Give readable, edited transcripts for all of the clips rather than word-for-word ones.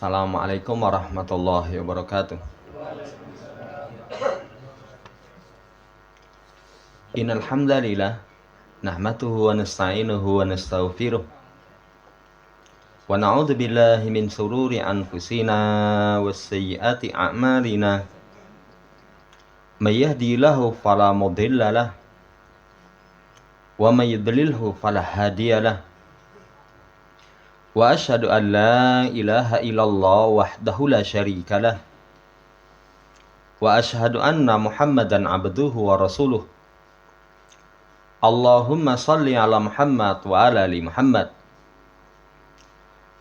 Assalamualaikum warahmatullahi wabarakatuh. Innal hamdalillah nahmaduhu wa nasta'inuhu wa nastaghfiruh wa na'udzu billahi min shururi anfusina wasayyiati a'malina. May yahdihillahu fala mudhillalah wa may yudlilhu fala hadiyalah. Wa asyhadu an la ilaha illallah wahdahu la syarikalah wa asyhadu anna Muhammadan abduhu wa rasuluh. Allahumma salli ala Muhammad wa ala ali Muhammad.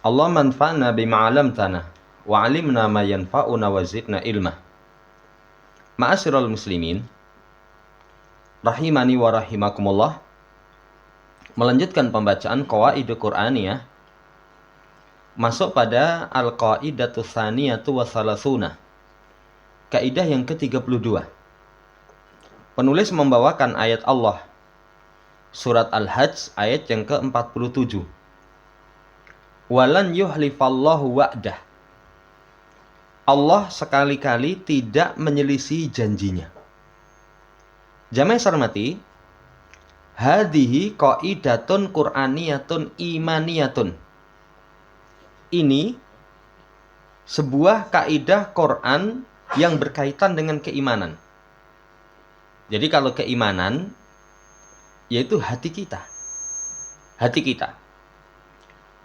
Allahumma anfa'na bima 'allamtana wa 'allimna ma yanfa'una wa zidna ilma. Ma'asyiral muslimin rahimani wa rahimakumullah. Melanjutkan pembacaan Qawaidul Qur'aniyah, masuk pada Al-Qaidatus Tsaniyatu wa Salasuna, kaidah yang ke-32. Penulis membawakan ayat Allah Surat Al-Hajj ayat yang ke-47. Walan yuhlifallahu wa'dah. Allah sekali-kali tidak menyelisihi janjinya. Jamaah sarmati, hadhihi qaidatun qur'aniyatun imaniyatun. Ini sebuah kaidah Quran yang berkaitan dengan keimanan. Jadi kalau keimanan yaitu hati kita. Hati kita.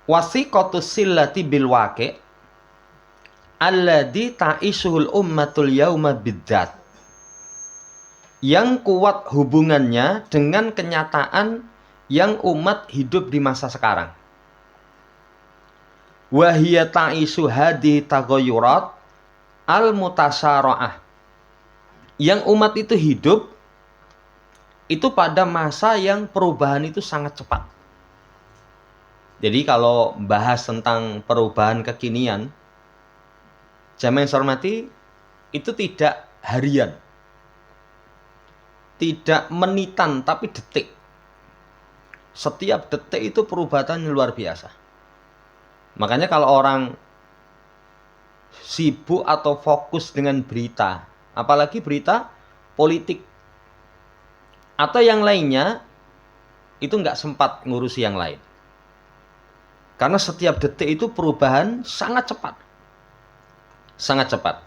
Wasiqatus sillati bil waqi' alladzi ta'isuhul ummatul yauma bidzat. Yang kuat hubungannya dengan kenyataan yang umat hidup di masa sekarang. Wa hiya ta'isu hadhi taghayyurat al-mutasyara'ah. Yang umat itu hidup itu pada masa yang perubahan itu sangat cepat. Jadi kalau bahas tentang perubahan kekinian, jamaah yang saya hormati, itu tidak harian, tidak menitan, tapi detik. Setiap detik itu perubahan luar biasa. Makanya kalau orang sibuk atau fokus dengan berita, apalagi berita politik atau yang lainnya, itu nggak sempat ngurusi yang lain. Karena setiap detik itu perubahan sangat cepat. Sangat cepat.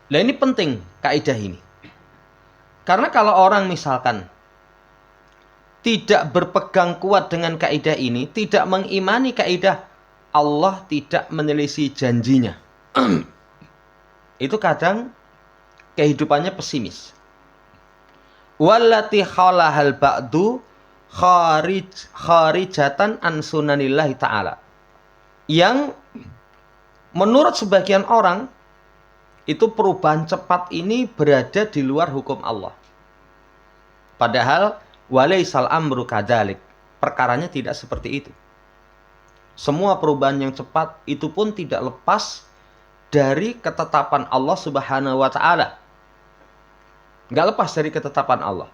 Nah ini penting kaidah ini. Karena kalau orang misalkan tidak berpegang kuat dengan kaidah ini, tidak mengimani kaidah Allah tidak menyelisih janjinya, itu kadang kehidupannya pesimis. Wallati khalahal ba'du kharijatan an sunanillahi ta'ala. Yang menurut sebagian orang itu perubahan cepat ini berada di luar hukum Allah. Padahal walaisal amru kadzalik. Perkaranya tidak seperti itu. Semua perubahan yang cepat itu pun tidak lepas dari ketetapan Allah Subhanahu wa taala. Enggak lepas dari ketetapan Allah.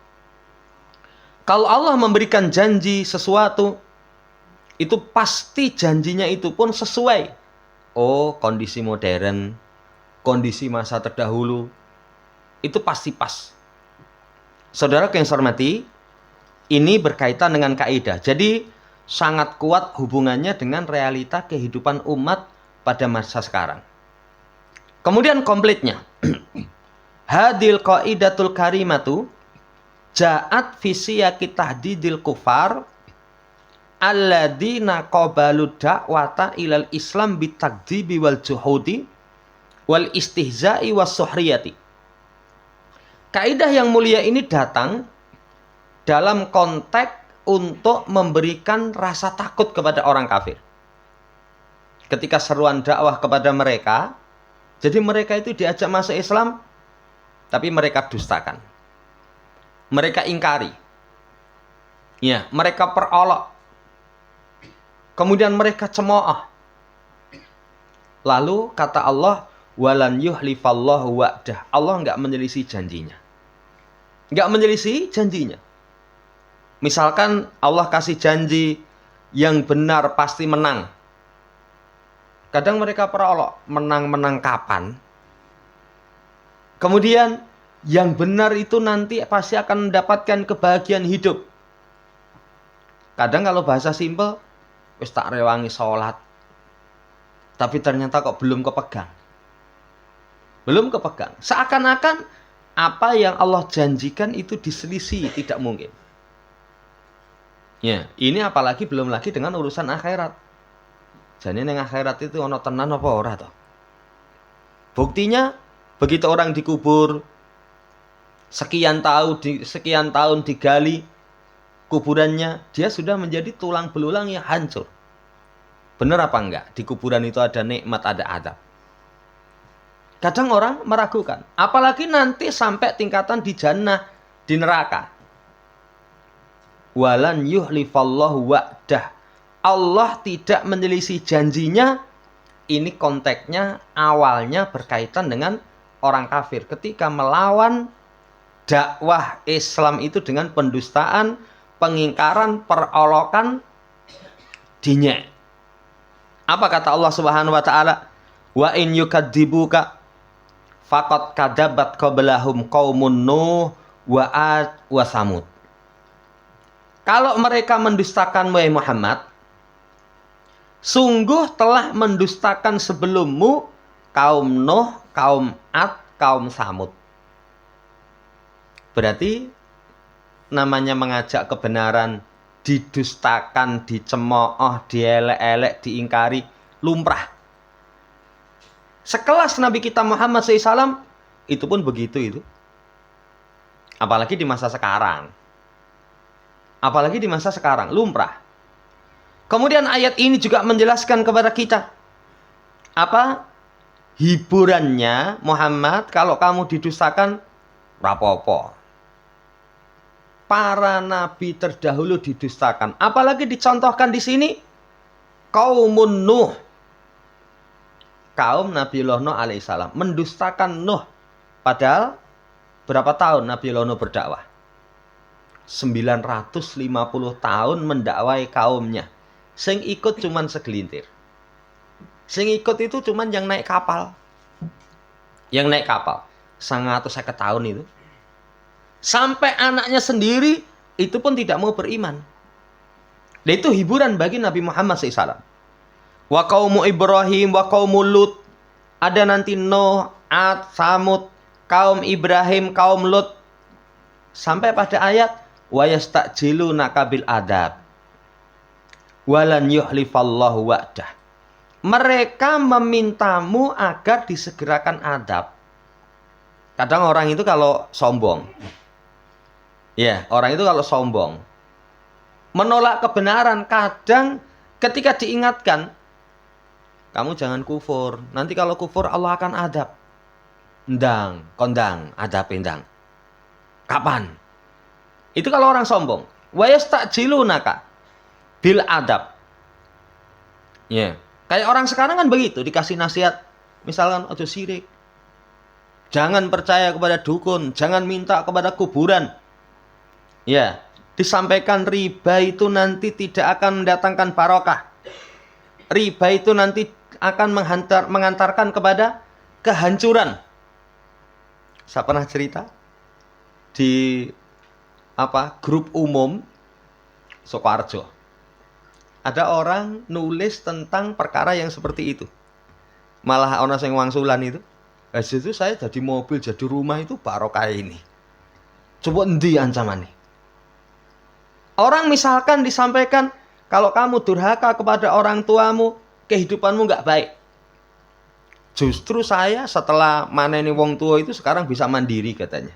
Kalau Allah memberikan janji sesuatu, itu pasti janjinya itu pun sesuai. Oh, kondisi modern, kondisi masa terdahulu, itu pasti pas. Saudara yang saya hormati, ini berkaitan dengan kaidah. Jadi sangat kuat hubungannya dengan realita kehidupan umat pada masa sekarang. Kemudian komplitnya. Hadil qaidatul karimatu ja'at fi siyaqi tahdidil kufar alladzina qabalu da'wata ilal islam bitakdzibi wal juhudi wal istihza'i was suhriyati. Kaidah yang mulia ini datang dalam konteks untuk memberikan rasa takut kepada orang kafir. Ketika seruan dakwah kepada mereka, jadi mereka itu diajak masuk Islam, tapi mereka dustakan. Mereka ingkari. Ya, mereka perolok. Kemudian mereka cemooh. Lalu kata Allah, walan yuhlifallahu wa'dah. Allah enggak menyelisih janjinya. Enggak menyelisih janjinya. Misalkan Allah kasih janji yang benar pasti menang. Kadang mereka perolok, menang-menang kapan. Kemudian yang benar itu nanti pasti akan mendapatkan kebahagiaan hidup. Kadang kalau bahasa simpel, wis tak rewangi sholat. Tapi ternyata kok belum kepegang. Belum kepegang. Seakan-akan apa yang Allah janjikan itu diselisih, tidak mungkin. Ya, ini apalagi belum lagi dengan urusan akhirat. Jadi yang akhirat itu ono tenan apa ora toh? Buktinya begitu orang dikubur sekian tahun digali kuburannya, dia sudah menjadi tulang belulang yang hancur. Benar apa enggak? Di kuburan itu ada nikmat, ada adab. Kadang orang meragukan, apalagi nanti sampai tingkatan di jannah, di neraka. Walan yuhlifallahu wa'dah. Allah tidak menyelisih janjinya. Ini konteksnya awalnya berkaitan dengan orang kafir ketika melawan dakwah Islam itu dengan pendustaan, pengingkaran, perolokan, dinyek. Apa kata Allah Subhanahu wa taala? Wa in yukadzibuka faqad kadzabat qablahum qaumun Nuh wa 'ad wa Samud. Kalau mereka mendustakan Muhammad, sungguh telah mendustakan sebelummu kaum Nuh, kaum 'ad, kaum Samud. Berarti namanya mengajak kebenaran didustakan, dicemooh, dielek-elek, diingkari, lumrah. Sekelas Nabi kita Muhammad SAW, itu pun begitu itu. Apalagi di masa sekarang. Apalagi di masa sekarang, lumrah. Kemudian ayat ini juga menjelaskan kepada kita. Apa? Hiburannya Muhammad, kalau kamu didustakan, rapopo. Para nabi terdahulu didustakan. Apalagi dicontohkan di sini kaumun Nuh. Kaum Nabiullah Nuh alaihissalam mendustakan Nuh. Padahal berapa tahun Nabiullah Nuh berdakwah? 950 tahun mendakwai kaumnya. Sing ikut cuman segelintir. Sing ikut itu cuman yang naik kapal. Yang naik kapal 150 tahun itu. Sampai anaknya sendiri itu pun tidak mau beriman. Dan itu hiburan bagi Nabi Muhammad SAW. Wa qaumu Ibrahim wa qaumu Lut. Ada nanti Nuh, 'ad, Samud, kaum Ibrahim, kaum Lut. Sampai pada ayat wa yastajilunaka bil adab. Walan yuhlifallahu wa'dah. Mereka memintamu agar disegerakan adab. Kadang orang itu kalau sombong. Ya, orang itu kalau sombong, menolak kebenaran, kadang ketika diingatkan, kamu jangan kufur. Nanti kalau kufur Allah akan adab. Endang, kondang, adab endang. Kapan? Itu kalau orang sombong. Wa yastajilunaka bil adab. Ya, kayak orang sekarang kan begitu, dikasih nasihat, misalkan ojo sirik. Jangan percaya kepada dukun, jangan minta kepada kuburan. Ya, disampaikan riba itu nanti tidak akan mendatangkan barokah. Riba itu nanti akan mengantarkan kepada kehancuran. Saya pernah cerita di grup umum Sukoharjo. Ada orang nulis tentang perkara yang seperti itu. Malah orang yang wangsulan itu. Hasil itu saya jadi mobil, jadi rumah itu barokah ini. Coba endi ancamannya? Orang misalkan disampaikan, kalau kamu durhaka kepada orang tuamu, kehidupanmu nggak baik. Justru saya setelah maneni wong tua itu sekarang bisa mandiri katanya.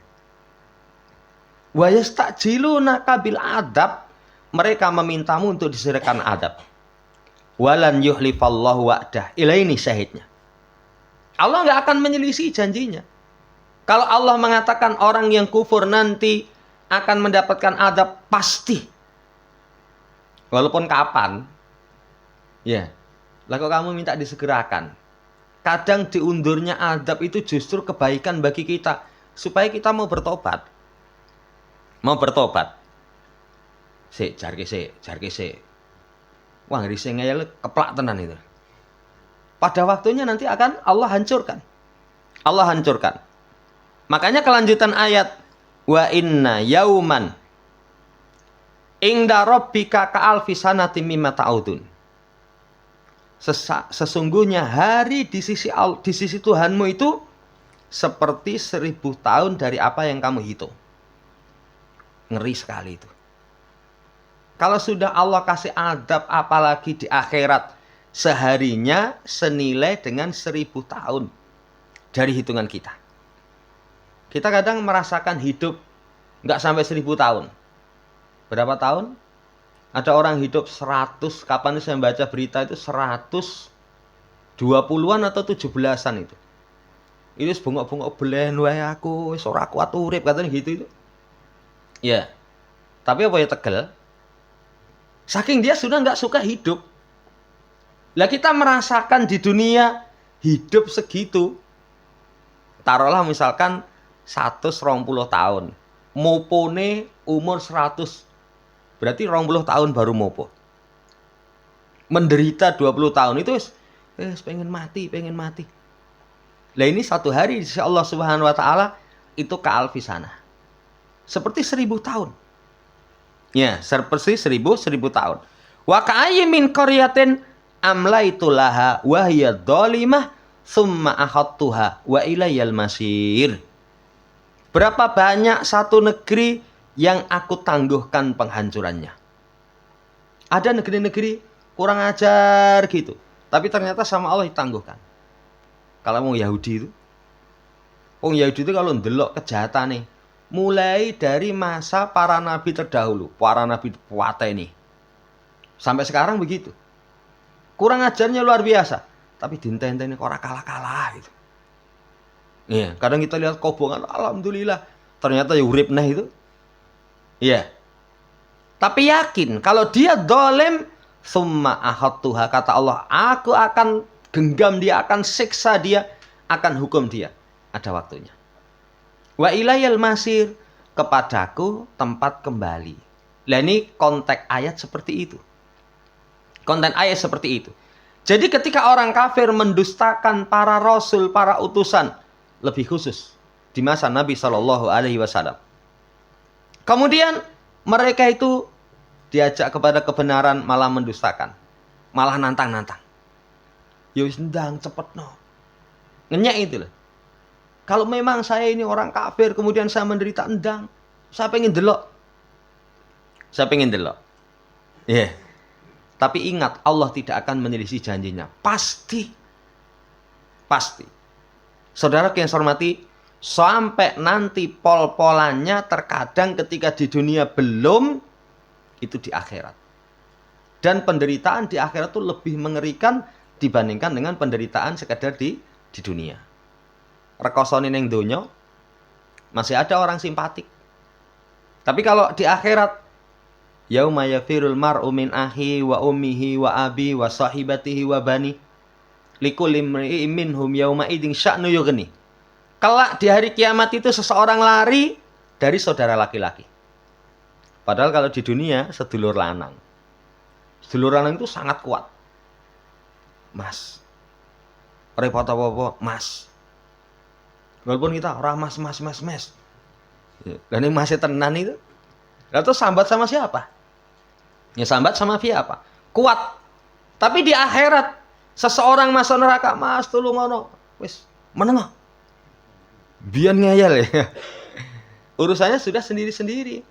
Wa yastajilunaka bil adab. Mereka memintamu untuk disediakan adab. Walan yuhlifallahu wa'dah. Ini syahidnya. Allah nggak akan menyelisih janjinya. Kalau Allah mengatakan orang yang kufur nanti akan mendapatkan adab, pasti. Walaupun kapan. Ya. Lalu kamu minta disegerakan. Kadang diundurnya adab itu justru kebaikan bagi kita. Supaya kita mau bertobat. Mau bertobat. Jarke. Wah, ngeri ngeyel keplak tenan itu. pada waktunya nanti akan Allah hancurkan. Allah hancurkan. Makanya kelanjutan ayat, wa inna yauman inda rabbika ka'alfi sanatin mimma ta'udun. Sesungguhnya hari di sisi Tuhanmu itu seperti 1000 tahun dari apa yang kamu hitung. Ngeri sekali itu. Kalau sudah Allah kasih adab apalagi di akhirat, seharinya senilai dengan 1000 tahun dari hitungan kita. Kita kadang merasakan hidup nggak sampai 1000 tahun. Berapa tahun? Ada orang hidup 100, kapan saya baca berita itu 120-an atau 17-an itu. Ini bengok-bengok belen wae aku, wis ora kuat urip katanya gitu itu. Ya. Tapi apa ya tegel? Saking dia sudah nggak suka hidup. Lah kita merasakan di dunia hidup segitu. Taruhlah misalkan 120 tahun. Mopone umur 100. Berarti 20 tahun baru mopo. Menderita 20 tahun itu pengen mati. Lah ini satu hari di sisi Allah Subhanahu wa taala itu ka'alfisana. Seperti 1000 tahun. Ya, seperti 1000 tahun. Wa ka'ayyin min qaryatin amlaitu laha wa hiya dhalimah tsumma akhadtuha wa ilayyal masir. Berapa banyak satu negeri yang aku tangguhkan penghancurannya. Ada negeri-negeri kurang ajar gitu, tapi ternyata sama Allah ditangguhkan. Kalau mau Yahudi itu, Yahudi itu kalau ndelok kejahatan nih, mulai dari masa para nabi terdahulu, para nabi puate ini, sampai sekarang begitu. Kurang ajarnya luar biasa, tapi dinten-teni kok ora kalah-kalah gitu. Iya, kadang kita lihat kobongan, alhamdulillah, ternyata ya urip nah itu. Iya. Tapi yakin kalau dia zalim, summa ahadtuha, kata Allah, aku akan genggam dia, akan siksa dia, akan hukum dia. Ada waktunya. Wa ilayyal masir, kepadaku tempat kembali. Lah ini konteks ayat seperti itu. Konten ayat seperti itu. Jadi ketika orang kafir mendustakan para rasul, para utusan, lebih khusus di masa Nabi Shallallahu Alaihi Wasallam. Kemudian mereka itu diajak kepada kebenaran malah mendustakan, malah nantang-nantang. Ya wis ndang cepet no. Ngenyak itu loh. Kalau memang saya ini orang kafir kemudian saya menderita, endang. Saya pengen delok. Yeah. Tapi ingat, Allah tidak akan menyelisih janjinya. Pasti. Saudara yang saya hormati, sampai nanti pol-polannya terkadang ketika di dunia belum, itu di akhirat. Dan penderitaan di akhirat itu lebih mengerikan dibandingkan dengan penderitaan sekedar di dunia. Rekosone ning donya masih ada orang simpatik. Tapi kalau di akhirat, yauma yafirul mar'u min akhi wa ummihi wa abi wa sahibatihi wa bani likulli imri'in minhum yauma idzin sya'nu yughni. Kelak di hari kiamat itu seseorang lari dari saudara laki-laki. Padahal kalau di dunia sedulur lanang. Sedulur lanang itu sangat kuat. Mas. Repot apa-apa, Mas. Walaupun kita orang mas. Dan ini masih tenan itu. Lalu sambat sama siapa? Ya sambat sama siapa? Kuat. Tapi di akhirat seseorang masuk neraka, Mas tulung ngono. Wis, menengah. Biar ngeyel ya. Urusannya sudah sendiri-sendiri.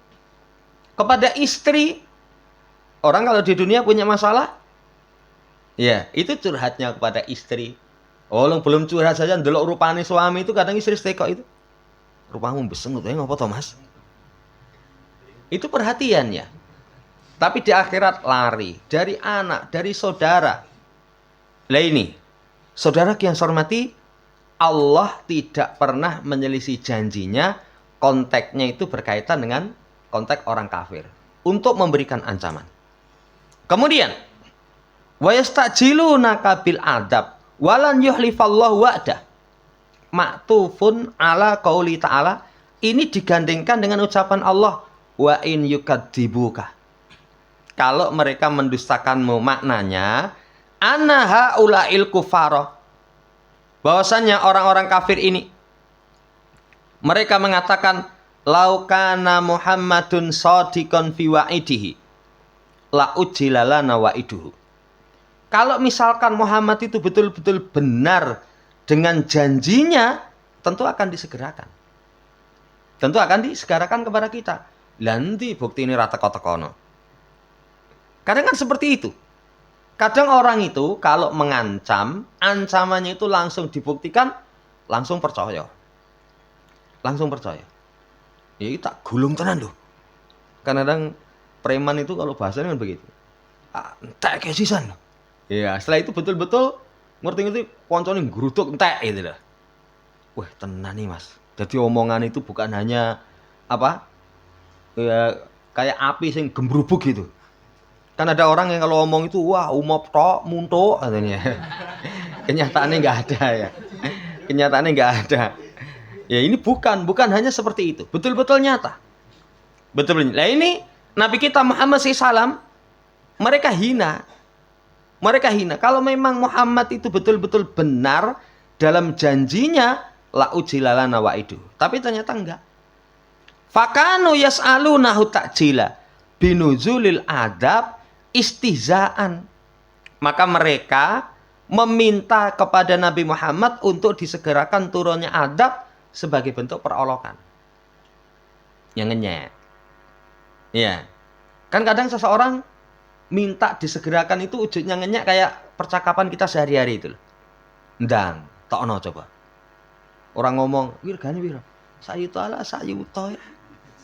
Kepada istri, orang kalau di dunia punya masalah, ya itu curhatnya kepada istri. Belum curhat saja, ndelok rupane suami itu kadang istri teko itu. Rupamu besengut, ngopo to Mas? Itu perhatiannya. Tapi di akhirat lari dari anak, dari saudara. Lah ini, saudara yang saya hormati, Allah tidak pernah menyelisih janjinya. Konteksnya itu berkaitan dengan konteks orang kafir untuk memberikan ancaman. Kemudian, wa yastajilunaka bil adab walan yuhlifallahu wa'dah. Maktufun ala qauli ta'ala, ini digandengkan dengan ucapan Allah, wa in yukadzibuka. Kalau mereka mendustakanmu, maknanya anna haula'il kufarah, bahwasannya orang-orang kafir ini mereka mengatakan laukana Muhammadun shadiqan fi wa'idihi la ujjilalana wa'iduhu. Kalau misalkan Muhammad itu betul-betul benar dengan janjinya, tentu akan disegerakan. Tentu akan disegerakan kepada kita. Nanti bukti ini rata kono. Kadang kan seperti itu. Kadang orang itu kalau mengancam, ancamannya itu langsung dibuktikan, langsung percaya. Langsung percaya. Ya tak gulung tenan loh. Kadang preman itu kalau bahasanya kan begitu. Entek kesisan. Ya, setelah itu betul-betul ngerti-ngerti koncone ngrutuk entek gitu loh. Wah, tenan nih Mas. Jadi omongan itu bukan hanya apa? Ya, kayak api sing gembrubuk gitu. Kan ada orang yang kalau ngomong itu wah umop tok muntuk katanya. Kenyataannya enggak ada ya. Kenyataannya enggak ada. Ya ini bukan hanya seperti itu. Betul-betul nyata. Betul. Nah ini Nabi kita Muhammad SAW mereka hina. Mereka hina. Kalau memang Muhammad itu betul-betul benar dalam janjinya, la ujilalana wa'idu. Tapi ternyata enggak. Fakanu yas'alunahu ta'jila binuzulil adab istihzaan. Maka mereka meminta kepada Nabi Muhammad untuk disegerakan turunnya adab sebagai bentuk perolokan. Yang ngenyek. Ya. Kan kadang seseorang minta disegerakan itu wujudnya ngenyak kayak percakapan kita sehari-hari itu loh. Ndang, tokno coba. Orang ngomong, "Wir gani wir? Sayuto ala sayuto."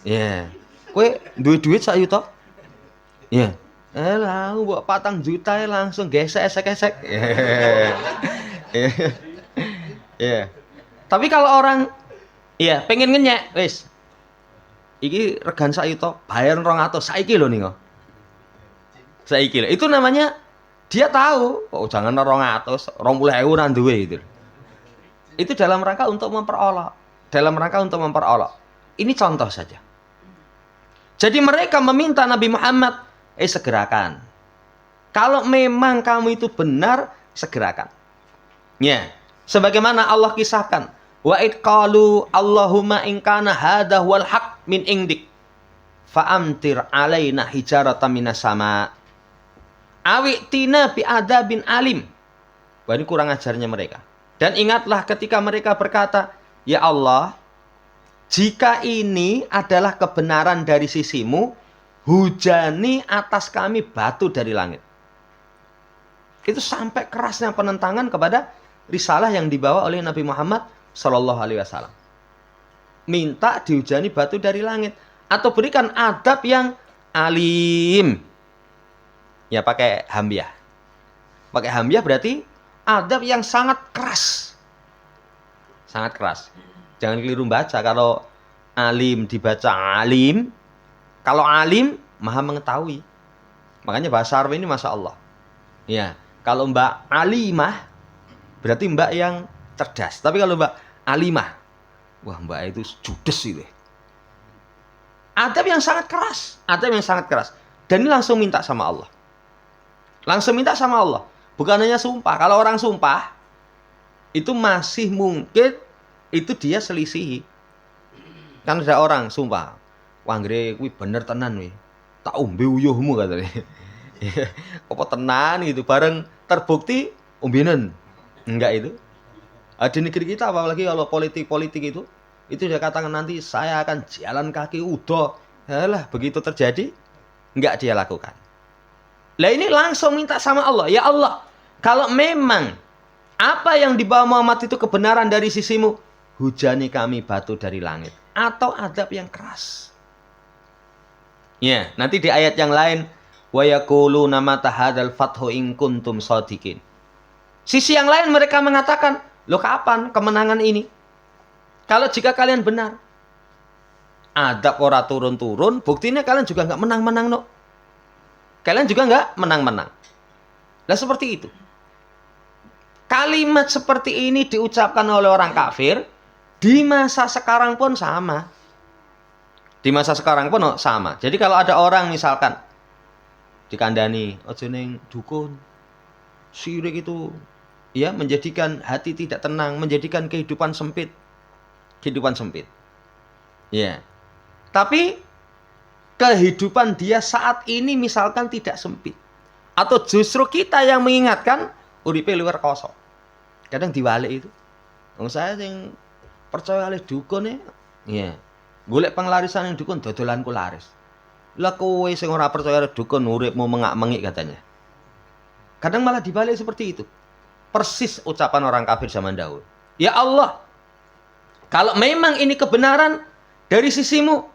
Ya. Kowe duwe duit sayuto? Ya. Lah, mbok 4 juta langsung gesek esek-esek. Ya. Tapi kalau orang ya pengen ngenyek, wis. Iki regan sayuto, bayar 200 saiki lho ning. Saiki lho. Itu namanya dia tahu, oh jangan 200, 20.000 nang duwe itu. Itu dalam rangka untuk memperolok. Dalam rangka untuk memperolok. Ini contoh saja. Jadi mereka meminta Nabi Muhammad, segerakan. Kalau memang kamu itu benar, segerakan. Ya, sebagaimana Allah kisahkan, wa id qalu Allahumma in kana hadha wal haq min indik fa'amtir alaina hijaratan minas sama. Awi'tina bi adabin alim. Wah, ini kurang ajarnya mereka. Dan ingatlah ketika mereka berkata, ya Allah, jika ini adalah kebenaran dari sisimu, hujani atas kami batu dari langit. Itu sampai kerasnya penentangan kepada risalah yang dibawa oleh Nabi Muhammad Shallallahu Alaihi Wasallam. Minta dihujani batu dari langit. Atau berikan adab yang alim. Ya pakai hambiah. Pakai hambiah berarti adab yang sangat keras. Sangat keras. Jangan keliru baca. Kalau alim dibaca alim. Kalau alim maha mengetahui. Makanya bahasa Arab ini Masya Allah. Ya, kalau Mbak alimah berarti Mbak yang cerdas. Tapi kalau Mbak alimah, wah Mbak itu judes itu. Adab yang sangat keras. Adab yang sangat keras. Dan ini langsung minta sama Allah. Langsung minta sama Allah. Bukan hanya sumpah. Kalau orang sumpah, itu masih mungkin itu dia selisihi. Kan ada orang sumpah. Wah ngre kuwi bener tenan wi. Tak umbe uyuhmu katanya. Apa tenan gitu. Bareng terbukti umbinen. Enggak itu. Di negeri kita apalagi kalau politik-politik itu dia katakan nanti saya akan jalan kaki udah. Yalah, begitu terjadi enggak dia lakukan. Lah ini langsung minta sama Allah, ya Allah, kalau memang apa yang dibawa Muhammad itu kebenaran dari sisimu, hujani kami batu dari langit atau adab yang keras. Ya, nanti di ayat yang lain, wa yaquluna mata hadzal fathu in kuntum shadiqin. Sisi yang lain mereka mengatakan, loh kapan kemenangan ini? Kalau jika kalian benar, adab ora turun-turun, buktinya kalian juga nggak menang-menang no. Kalian juga nggak menang-menang. Nah seperti itu. Kalimat seperti ini diucapkan oleh orang kafir di masa sekarang pun sama. Di masa sekarang pun sama. Jadi kalau ada orang misalkan dikandani, ojo ning dukun, Syirik itu ya menjadikan hati tidak tenang, menjadikan kehidupan sempit. Kehidupan sempit. Ya. Tapi kehidupan dia saat ini misalkan tidak sempit. Atau justru kita yang mengingatkan uripe luwar kosong. Kadang diwalik itu. Wong saya yang percaya oleh dukun ya. Golek penglarisan yang dukun dodolanku laris. Lah kowe sing ora percaya oleh dukun uripmu mengak-mengik katanya. Kadang malah dibalik seperti itu. Persis ucapan orang kafir zaman dahulu. Ya Allah, kalau memang ini kebenaran dari sisimu,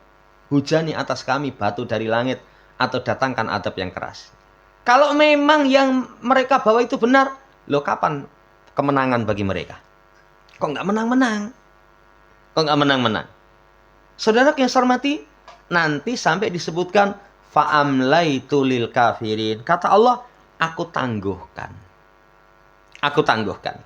hujani atas kami batu dari langit atau datangkan adab yang keras. Kalau memang yang mereka bawa itu benar, loh kapan kemenangan bagi mereka? Kok nggak menang-menang? Kok nggak menang-menang? Saudara yang saya hormati, nanti sampai disebutkan fa'amlaitu lil kafirin. Kata Allah, aku tangguhkan. Aku tangguhkan.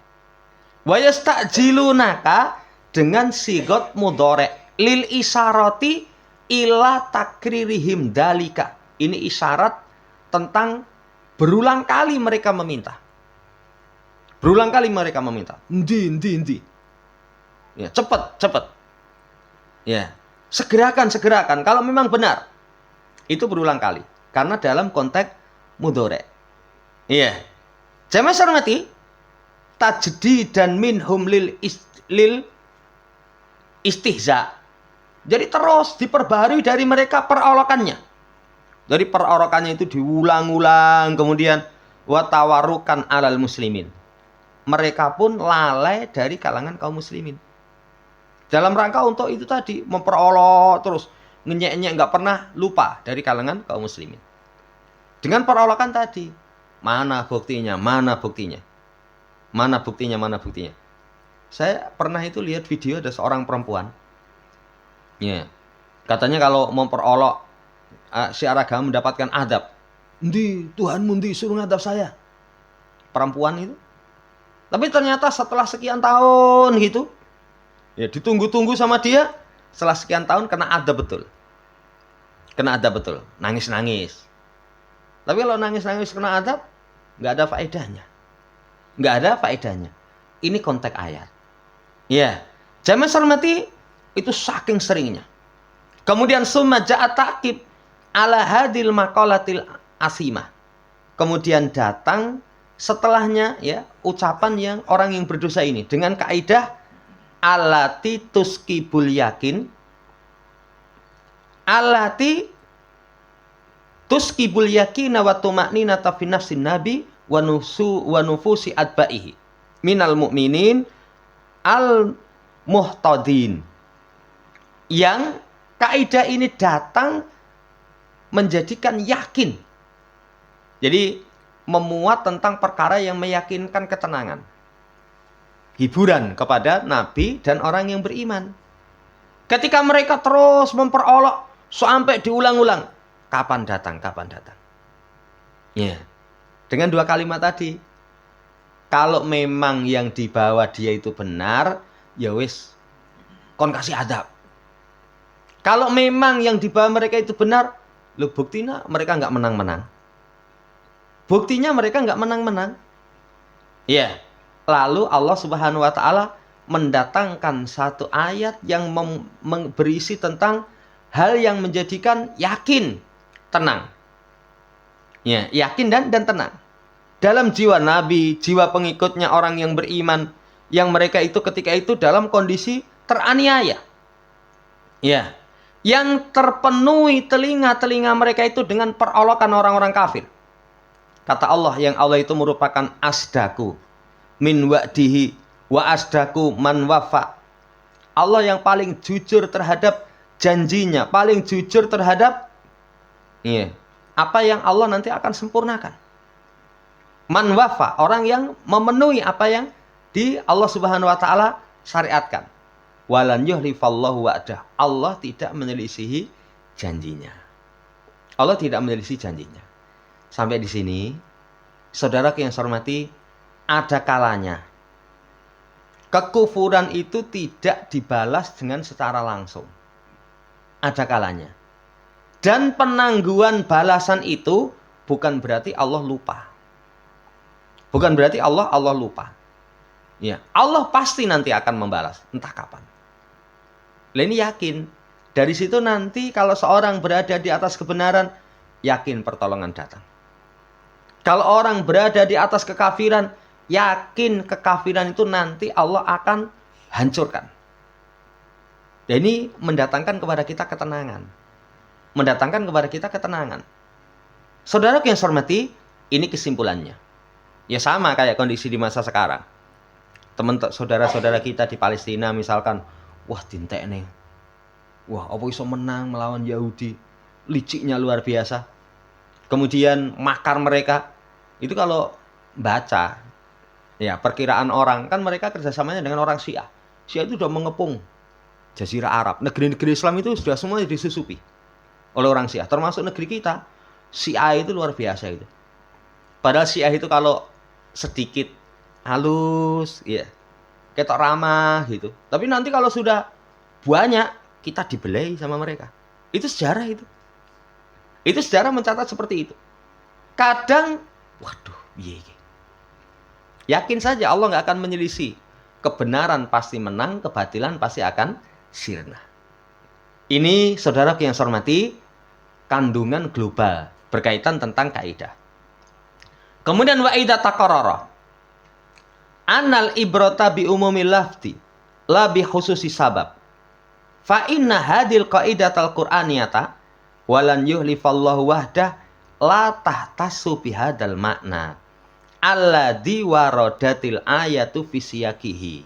Wa yastajilunaka dengan sigot mudhari' lil isarati ila takririhim dalika. Ini isyarat tentang berulang kali mereka meminta. Berulang kali mereka meminta. Endi. Ya, cepat. Ya, segerakan. Kalau memang benar. Itu berulang kali. Karena dalam konteks mudhari'. Iya. Jamaah hormati, tajdidan minhum lil istihza. Jadi terus diperbarui dari mereka perolokannya. Dari perolokannya itu diulang-ulang, kemudian watawarukan alal muslimin. Mereka pun lalai dari kalangan kaum muslimin. Dalam rangka untuk itu tadi, memperolok terus, ngenyek-nyek, nggak pernah lupa dari kalangan kaum muslimin. Dengan perolokan tadi, mana buktinya? Saya pernah itu lihat video ada seorang perempuan. Ya. Katanya kalau memperolok syiar agama mendapatkan adab. Tuhanmu suruh ngadab saya. Perempuan itu. Tapi ternyata setelah sekian tahun gitu, ya ditunggu-tunggu sama dia, setelah sekian tahun kena adab betul. Nangis-nangis. Tapi kalau nangis-nangis kena adab, nggak ada faedahnya. Ini konteks ayat. Ya, jamaah hormati, itu saking seringnya. Kemudian summa ja'a ta'qib ala hadil maqalatil asimah. Kemudian datang setelahnya ya ucapan yang orang yang berdosa ini dengan kaidah alati tuskibul yakin, alati tuskibul yakina wa tuma'ninata fi nafsin nabi wa nufusi adba'ihi minal mu'minin al muhtadin. Yang kaidah ini datang menjadikan yakin. Jadi memuat tentang perkara yang meyakinkan ketenangan. Hiburan kepada Nabi dan orang yang beriman. Ketika mereka terus memperolok sampai diulang-ulang. Kapan datang? Ya. Dengan dua kalimat tadi. Kalau memang yang dibawa dia itu benar, ya wis kon kasih adab. Kalau memang yang dibawa mereka itu benar, lo buktinya mereka nggak menang-menang. Ya. Lalu Allah Subhanahu wa taala mendatangkan satu ayat yang berisi tentang hal yang menjadikan yakin, tenang. Ya, yakin dan tenang. Dalam jiwa Nabi, jiwa pengikutnya orang yang beriman, yang mereka itu ketika itu dalam kondisi teraniaya. Ya. Yang terpenuhi telinga-telinga mereka itu dengan perolokan orang-orang kafir. Kata Allah, yang Allah itu merupakan asdaku min wa'dihi wa asdaku man wafa. Allah yang paling jujur terhadap janjinya, paling jujur terhadap apa yang Allah nanti akan sempurnakan. Man wafa, orang yang memenuhi apa yang di Allah Subhanahu wa taala syariatkan. Walan yuhlifallahu wa'dah. Allah tidak menyelisihi janjinya. Sampai di sini, saudara yang saya hormati, ada kalanya kekufuran itu tidak dibalas dengan secara langsung. Ada kalanya. Dan penangguhan balasan itu bukan berarti Allah lupa. Bukan berarti Allah lupa. Ya, Allah pasti nanti akan membalas, entah kapan. Ini yakin. Dari situ nanti kalau seorang berada di atas kebenaran, yakin pertolongan datang. Kalau orang berada di atas kekafiran, yakin kekafiran itu nanti Allah akan hancurkan. Dan ini mendatangkan kepada kita ketenangan. Mendatangkan kepada kita ketenangan. Saudara yang saya hormati, ini kesimpulannya. Ya sama kayak kondisi di masa sekarang. Saudara-saudara kita di Palestina misalkan, wah dintek nih. Wah, apa iso menang melawan Yahudi? Liciknya luar biasa. Kemudian makar mereka. Itu kalau baca ya perkiraan orang, kan mereka kerjasamanya dengan orang Syiah. Syiah itu sudah mengepung Jazirah Arab. Negeri-negeri Islam itu sudah semuanya disusupi oleh orang Syiah. Termasuk negeri kita. Syiah itu luar biasa itu. Padahal Syiah itu kalau sedikit halus, ya, ketok ramah gitu. Tapi nanti kalau sudah banyak, kita dibelai sama mereka. Itu sejarah itu. Itu sejarah mencatat seperti itu. Kadang, waduh, iya. Yakin saja Allah nggak akan menyelisih. Kebenaran pasti menang, kebatilan pasti akan sirna. Ini saudara yang saya hormati, kandungan global berkaitan tentang kaidah. Kemudian wa'idha taqarrara annal ibrata bi umumil lafzi la bi khususi sabab. Fa inna hadil qaidatal qur'aniyata walan yuhlifallahu wahdah la tahtasu bihadal makna alladzi waradatil ayatu fi siyaqihi.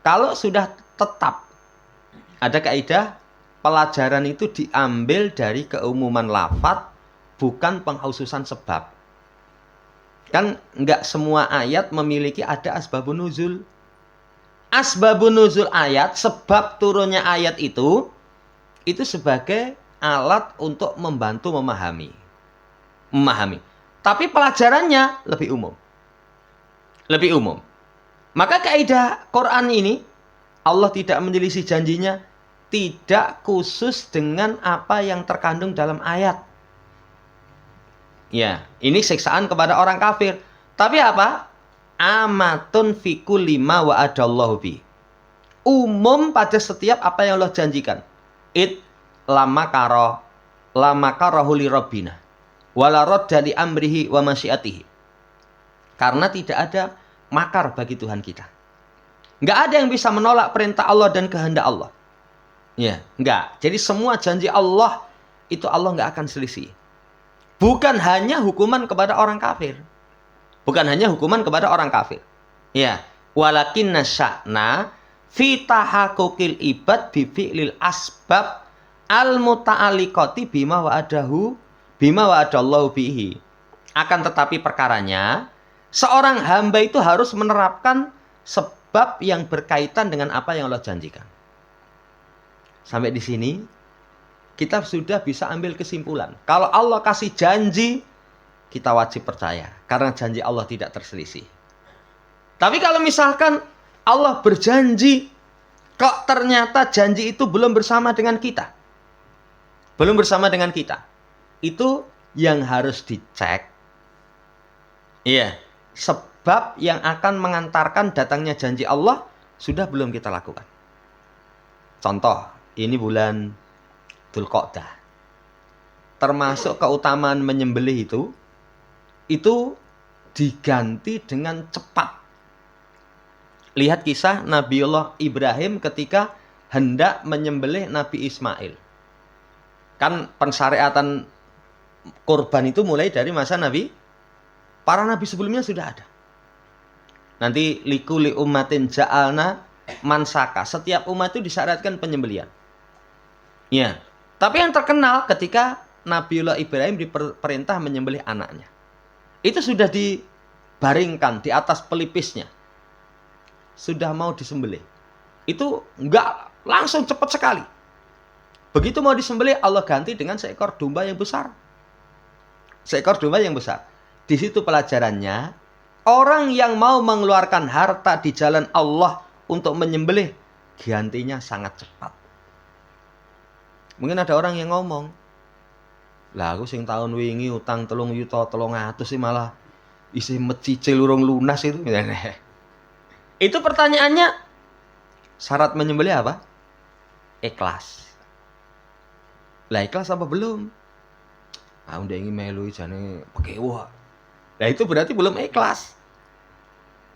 Kalau sudah tetap ada kaidah, pelajaran itu diambil dari keumuman lafaz, bukan pengkhususan sebab. Kan enggak semua ayat memiliki ada asbabun nuzul. Asbabun nuzul ayat, sebab turunnya ayat itu sebagai alat untuk membantu memahami. Tapi pelajarannya lebih umum. Lebih umum. Maka kaidah Quran ini, Allah tidak menyelisih janjinya, tidak khusus dengan apa yang terkandung dalam ayat. Ya, ini siksaan kepada orang kafir. Tapi apa? Amatun fi kulli ma wa'adallahu bi. Umum pada setiap apa yang Allah janjikan. Lama karahu li rabbina wala radda li amrihi wa masyiatihi. Karena tidak ada makar bagi Tuhan kita. Enggak ada yang bisa menolak perintah Allah dan kehendak Allah. Ya, enggak. Jadi semua janji Allah itu Allah enggak akan selisih. Bukan hanya hukuman kepada orang kafir. Bukan hanya hukuman kepada orang kafir. Ya, walakinna sya'na fi tahaqquqil ibad bi fi'lil asbab al muta'alliqati bima wa'adallahu bihi. Akan tetapi perkaranya, seorang hamba itu harus menerapkan sebab yang berkaitan dengan apa yang Allah janjikan. Sampai di sini kita sudah bisa ambil kesimpulan. Kalau Allah kasih janji, kita wajib percaya. Karena janji Allah tidak terselisih. Tapi kalau misalkan Allah berjanji, kok ternyata janji itu belum bersama dengan kita. Belum bersama dengan kita. Itu yang harus dicek. Iya. Sebab yang akan mengantarkan datangnya janji Allah, sudah belum kita lakukan. Contoh, ini bulan Dzulqa'dah. Termasuk keutamaan menyembelih itu diganti dengan cepat. Lihat kisah Nabiullah Ibrahim ketika hendak menyembelih Nabi Ismail. Kan pensyariatan kurban itu mulai dari masa Nabi. Para nabi sebelumnya sudah ada. Nanti likuli ummatin ja'alna mansaka. Setiap umat itu disyariatkan penyembelihan. Ya. Tapi yang terkenal ketika Nabiullah Ibrahim diperintah menyembelih anaknya. Itu sudah dibaringkan di atas pelipisnya. Sudah mau disembelih. Itu enggak langsung cepat sekali. Begitu mau disembelih, Allah ganti dengan seekor domba yang besar. Seekor domba yang besar. Di situ pelajarannya, orang yang mau mengeluarkan harta di jalan Allah untuk menyembelih, gantinya sangat cepat. Mungkin ada orang yang ngomong, lah aku sing tahun wingi utang 3.300.000 sih malah isi mecicil urung lunas itu. Itu pertanyaannya, syarat menyembelih apa? Ikhlas. Lah ikhlas apa belum? Udah ingin melu jane pekewa. Nah itu berarti belum ikhlas.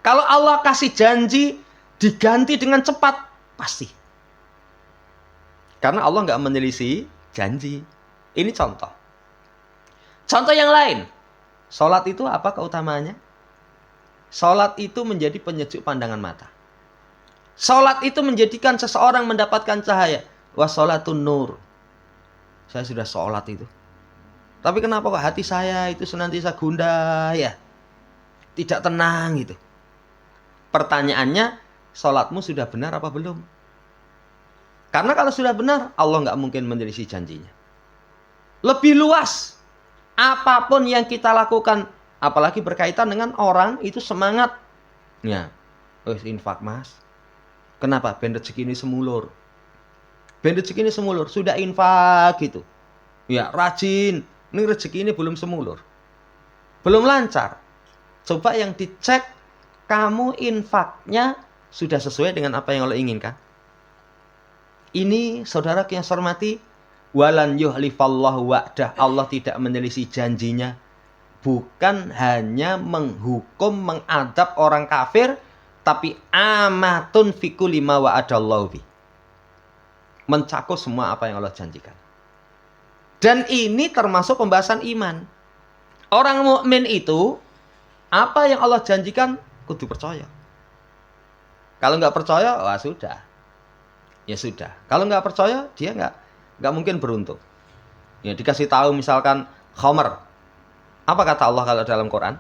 Kalau Allah kasih janji diganti dengan cepat, pasti. Karena Allah nggak menyelisih janji. Ini contoh. Contoh yang lain. Sholat itu apa keutamaannya? Sholat itu menjadi penyejuk pandangan mata. Sholat itu menjadikan seseorang mendapatkan cahaya. Washolatun nur. Saya sudah sholat itu. Tapi kenapa kok hati saya itu senantiasa gundah ya? Tidak tenang gitu. Pertanyaannya, sholatmu sudah benar apa belum? Karena kalau sudah benar, Allah nggak mungkin menyelisih janjinya. Lebih luas. Apapun yang kita lakukan, apalagi berkaitan dengan orang, itu semangat. Ya, infak mas. Kenapa? Ben rezeki ini semulur. Ben rezeki ini semulur. Sudah infak gitu. Ya, rajin. Ini rezeki ini belum semulur. Belum lancar. Coba yang dicek, kamu infaknya sudah sesuai dengan apa yang Allah inginkan. Ini saudara yang saya hormati, walan yuhlifallahu wa'dah. Allah tidak menyelisih janjinya. Bukan hanya menghukum, mengadab orang kafir, tapi amatun fiku lima wa'adallahu bi. Mencakup semua apa yang Allah janjikan. Dan ini termasuk pembahasan iman. Orang mukmin itu, apa yang Allah janjikan, kudu percaya. Kalau nggak percaya, wah sudah. Ya sudah. Kalau nggak percaya, dia nggak mungkin beruntung. Ya dikasih tahu misalkan khamr. Apa kata Allah kalau dalam Quran?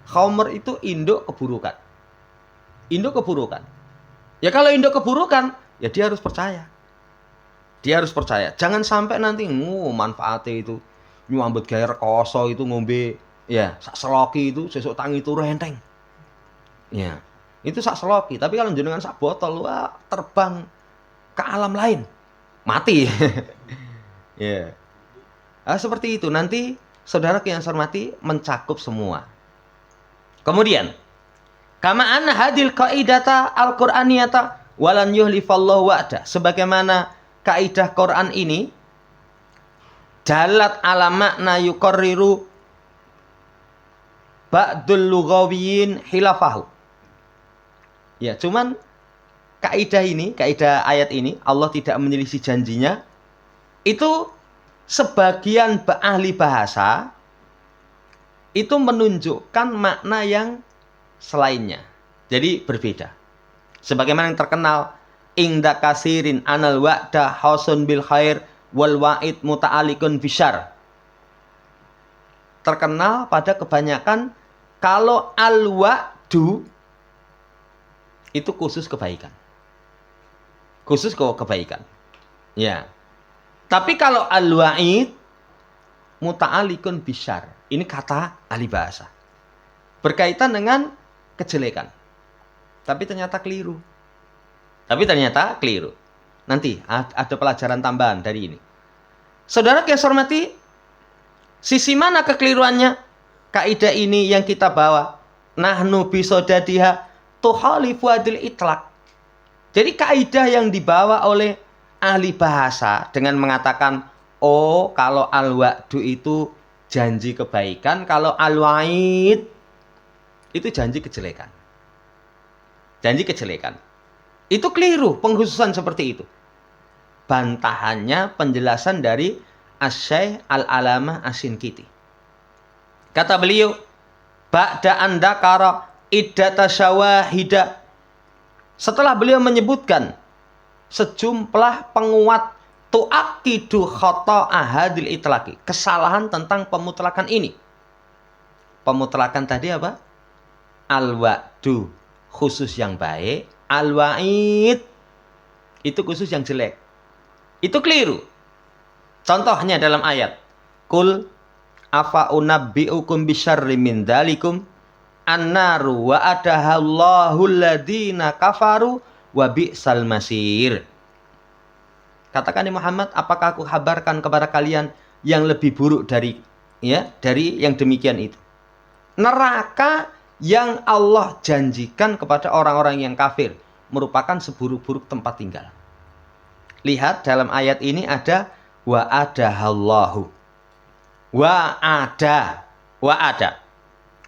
Khamr itu induk keburukan. Induk keburukan. Ya kalau induk keburukan, ya dia harus percaya. Dia harus percaya. Jangan sampai nanti manfaatnya itu nyambut gaya rekoso itu ngombe ya sak seloki itu sesuk tangi turu enteng. Ya. Itu sak seloki, tapi kalau jenengan sak botol, wah terbang ke alam lain. Mati. Ya. Seperti itu. Nanti saudara yang saya hormati mencakup semua. Kemudian, kama anna hadil qaidata al-Qur'aniyata walan yuhlifallahu wa'da. Sebagaimana kaidah Quran ini dalat ala makna yuqarriru ba'dul lughawiyyin khilafahu. Ya, cuman kaidah ayat ini Allah tidak menyelisih janjinya. Itu sebagian ahli bahasa itu menunjukkan makna yang selainnya. Jadi berbeda. Sebagaimana yang terkenal ingda kasirin anal wa'da hausun bil khair wal wa'id muta'alikun bisyar. Terkenal pada kebanyakan kalau al-wa'du itu khusus kebaikan. Khusus kebaikan. Ya. Tapi kalau al-wa'id muta'alikun bisyar. Ini kata ahli bahasa. Berkaitan dengan kejelekan. Tapi ternyata keliru. Nanti ada pelajaran tambahan dari ini. Saudara yang saya hormati, sisi mana kekeliruannya? Kaidah ini yang kita bawa. Nahnu bisodadiha tuhalifu adil itlaq. Jadi kaidah yang dibawa oleh ahli bahasa dengan mengatakan, oh kalau al-wa'du itu janji kebaikan, kalau al-wa'id itu janji kejelekan. Janji kejelekan. Itu keliru pengkhususan seperti itu. Bantahannya penjelasan dari Asy-Syaikh Al-Alamah Asy-Syinkiti. Kata beliau, ba'da andakara iddata syawahida. Setelah beliau menyebutkan sejumlah penguat tu'akidu khata'a hadil itlaqi, kesalahan tentang pemutlakan ini. Pemutlakan tadi apa? Al-wa'du khusus yang baik, al-wa'id itu khusus yang jelek. Itu keliru. Contohnya dalam ayat, Qul afa unabbi'ukum bisyarri min dzalikum annaru wa adahallahu alladhina kafaru wa bi'sal masir. Katakan Muhammad, apakah aku kabarkan kepada kalian yang lebih buruk dari yang demikian itu? neraka yang Allah janjikan kepada orang-orang yang kafir merupakan seburuk-buruk tempat tinggal. Lihat dalam ayat ini ada wa'adahallahu. Wa'ada.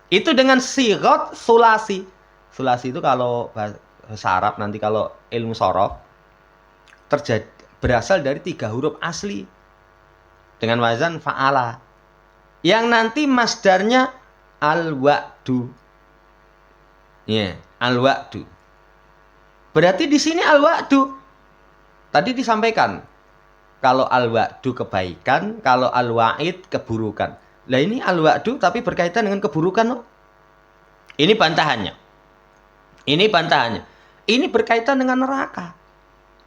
Itu dengan sigot sulasi. Sulasi itu kalau bahasa Arab nanti kalau ilmu sorof berasal dari 3 huruf asli dengan wazan fa'ala. Yang nanti masdarnya al-wa'du. Ya, al-wa'du. Berarti di sini al-wa'du. Tadi disampaikan kalau al-wa'du kebaikan, kalau al-wa'id keburukan. Lah ini al-wa'du tapi berkaitan dengan keburukan loh. Ini bantahannya. Ini berkaitan dengan neraka.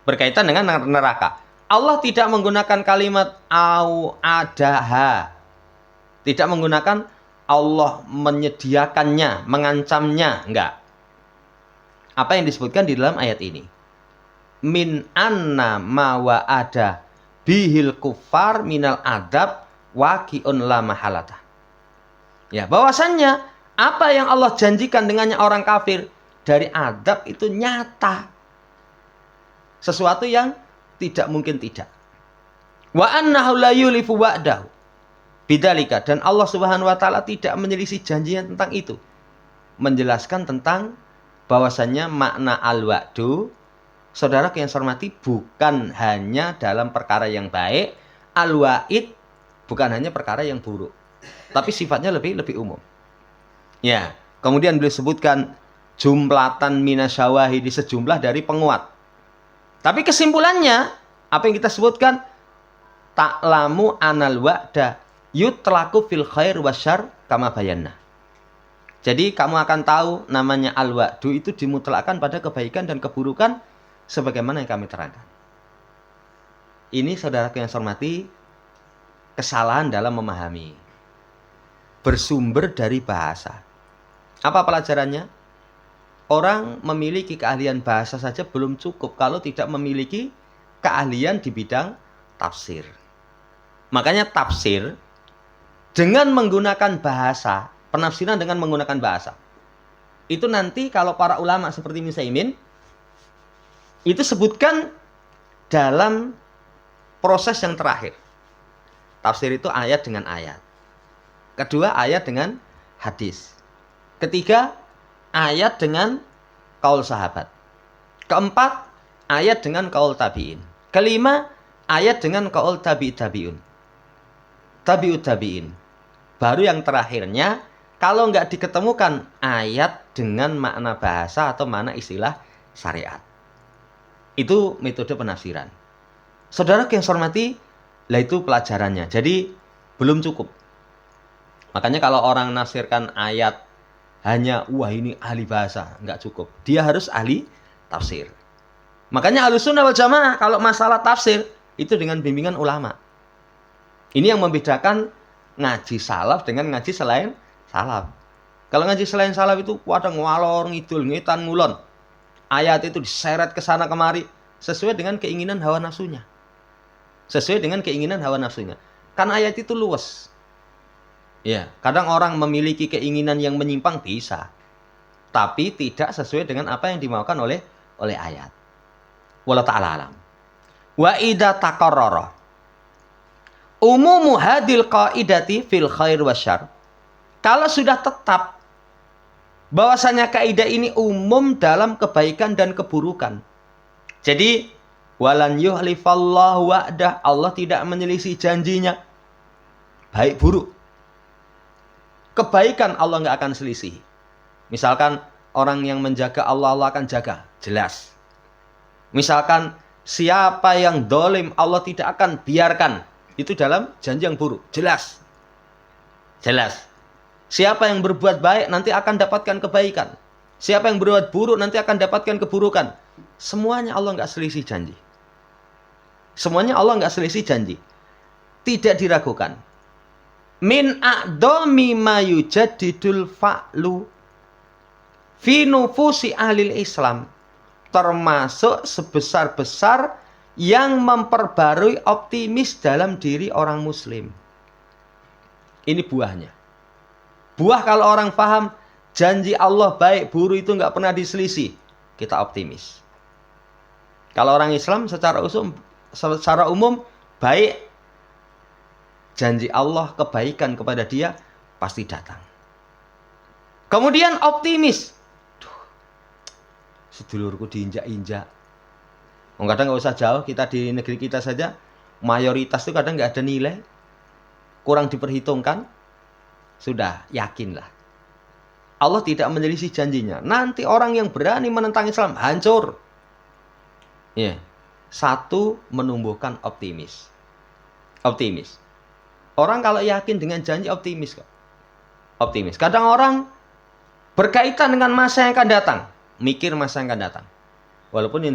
Berkaitan dengan neraka. Allah tidak menggunakan kalimat au adaha. Tidak menggunakan Allah menyediakannya, mengancamnya, enggak. Apa yang disebutkan di dalam ayat ini? Min anna ma wa'ada bihil kufar minal adab waqi'un la mahalata. Ya, bahwasannya apa yang Allah janjikan dengannya orang kafir dari adab itu nyata. Sesuatu yang tidak mungkin tidak. Wa annahu la yulifu wa'dahu. Bidzalika, dan Allah Subhanahu wa taala tidak menyelisih janjinya tentang itu. Menjelaskan tentang bahwasannya makna al-wa'du, saudara yang saya hormati, bukan hanya dalam perkara yang baik, al-wa'id bukan hanya perkara yang buruk, tapi sifatnya lebih umum. Ya, kemudian beliau sebutkan jumlatan minasyawahid, di sejumlah dari penguat. Tapi kesimpulannya apa yang kita sebutkan, ta'lamu anal wa'da yutlaqu fil khair wasyarr kama bayanna. Jadi kamu akan tahu namanya al-wa'du itu dimutlakkan pada kebaikan dan keburukan sebagaimana yang kami terangkan. Ini saudaraku yang saya hormati, kesalahan dalam memahami. Bersumber dari bahasa. Apa pelajarannya? Orang memiliki keahlian bahasa saja belum cukup kalau tidak memiliki keahlian di bidang tafsir. Makanya tafsir dengan menggunakan bahasa, penafsiran dengan menggunakan bahasa. Itu nanti kalau para ulama seperti Ibnu Utsaimin itu sebutkan dalam proses yang terakhir. Tafsir itu ayat dengan ayat. Kedua, ayat dengan hadis. Ketiga, ayat dengan kaul sahabat. Keempat, ayat dengan kaul tabi'in. Kelima, ayat dengan kaul tabi'in. Tabi'ut tabi'in. Baru yang terakhirnya, kalau nggak diketemukan ayat dengan makna bahasa atau makna istilah syariat. Itu metode penafsiran. Saudara yang saya hormati, lah itu pelajarannya. Jadi belum cukup. Makanya kalau orang nafsirkan ayat hanya wah ini ahli bahasa, nggak cukup. Dia harus ahli tafsir. Makanya Ahlussunnah wal Jamaah kalau masalah tafsir itu dengan bimbingan ulama. Ini yang membedakan ngaji salaf dengan ngaji selain salaf. Kalau ngaji selain salaf itu kadang ngalor ngidul, ngetan ngulon. Ayat itu diseret ke sana kemari sesuai dengan keinginan hawa nafsunya. Karena ayat itu luas. Ya, kadang orang memiliki keinginan yang menyimpang bisa, tapi tidak sesuai dengan apa yang dimaukan oleh ayat. Wallahu ta'ala alam. Wa idza taqarrara umumu hadil qaidati fil khair wasyarr. Kalau sudah tetap bahwasanya kaidah ini umum dalam kebaikan dan keburukan. Jadi walan yuhlifallahu wa'dah, Allah tidak menyelisih janjinya. Baik buruk. Kebaikan Allah nggak akan selisih. Misalkan orang yang menjaga Allah, Allah akan jaga. Jelas. Misalkan siapa yang dolim, Allah tidak akan biarkan. Itu dalam janji yang buruk. Jelas. Siapa yang berbuat baik nanti akan dapatkan kebaikan. Siapa yang berbuat buruk nanti akan dapatkan keburukan. Semuanya Allah nggak selisih janji. Tidak diragukan. Min a'dami ma yujaddidul fa'lu fi nufusi ahlil Islam, termasuk sebesar-besar yang memperbarui optimis dalam diri orang muslim. Ini buahnya. Buah kalau orang paham janji Allah baik buruk itu nggak pernah diselisih, kita optimis. Kalau orang Islam secara umum baik, janji Allah kebaikan kepada dia pasti datang. Kemudian optimis. Duh, sedulurku diinjak-injak. Kadang nggak usah jauh, kita di negeri kita saja mayoritas itu kadang nggak ada nilai, kurang diperhitungkan, sudah yakinlah Allah tidak menyelisih janjinya. Nanti orang yang berani menentang Islam hancur. Ya, satu menumbuhkan optimis. Orang kalau yakin dengan janji optimis kok. Optimis. Kadang orang berkaitan dengan masa yang akan datang, mikir masa yang akan datang. Walaupun yang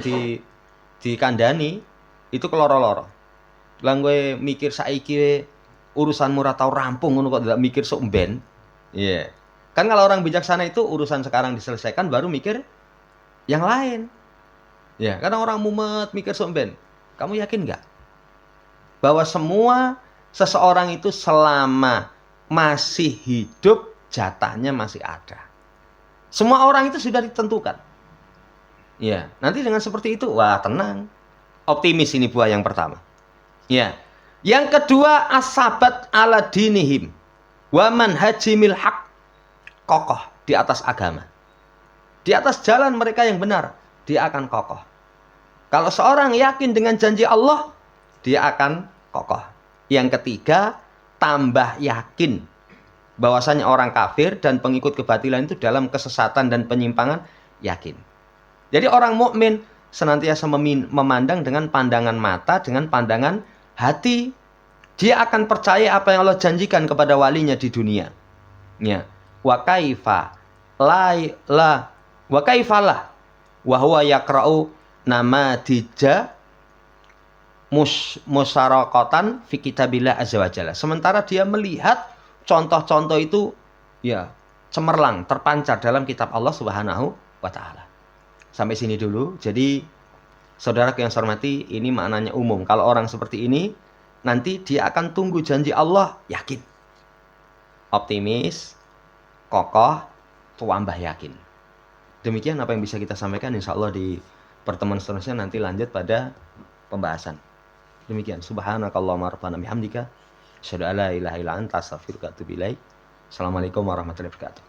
dikandani itu keloro-loro. Lah gue mikir saiki urusanmu ora tau rampung ngono kok tidak mikir sok ben. Iya. Kan kalau orang bijaksana itu urusan sekarang diselesaikan baru mikir yang lain. Ya, kadang orang mumet mikir sok ben. Kamu yakin enggak bahwa semua seseorang itu selama masih hidup jatahnya masih ada? Semua orang itu sudah ditentukan. Ya, nanti dengan seperti itu, wah tenang. Optimis ini buah yang pertama. Ya. Yang kedua, asabat ala dinihim wa manhajimil haq. Kokoh di atas agama. Di atas jalan mereka yang benar, dia akan kokoh. Kalau seorang yakin dengan janji Allah, dia akan kokoh. Yang ketiga, tambah yakin bahwasanya orang kafir dan pengikut kebatilan itu dalam kesesatan dan penyimpangan, yakin. Jadi orang mukmin senantiasa memandang dengan pandangan mata, dengan pandangan hati. Dia akan percaya apa yang Allah janjikan kepada walinya di dunia. Ya. Wa kaifa wa kaifalah wa huwa yaqra'u namadija musyarakatan fi kitabillah azza wa jalla. Sementara dia melihat contoh-contoh itu ya cemerlang, terpancar dalam kitab Allah Subhanahu wa taala. Sampai sini dulu. Jadi saudara yang saya hormati, ini maknanya umum. Kalau orang seperti ini nanti dia akan tunggu janji Allah, yakin. Optimis, kokoh, tambah yakin. Demikian apa yang bisa kita sampaikan, insya Allah di pertemuan seterusnya nanti lanjut pada pembahasan. Demikian. Subhanakallahumma rabbana bihamdika asyhadu an la ilaha illa anta astaghfiruka wa atubu ilaik. Assalamualaikum warahmatullahi wabarakatuh.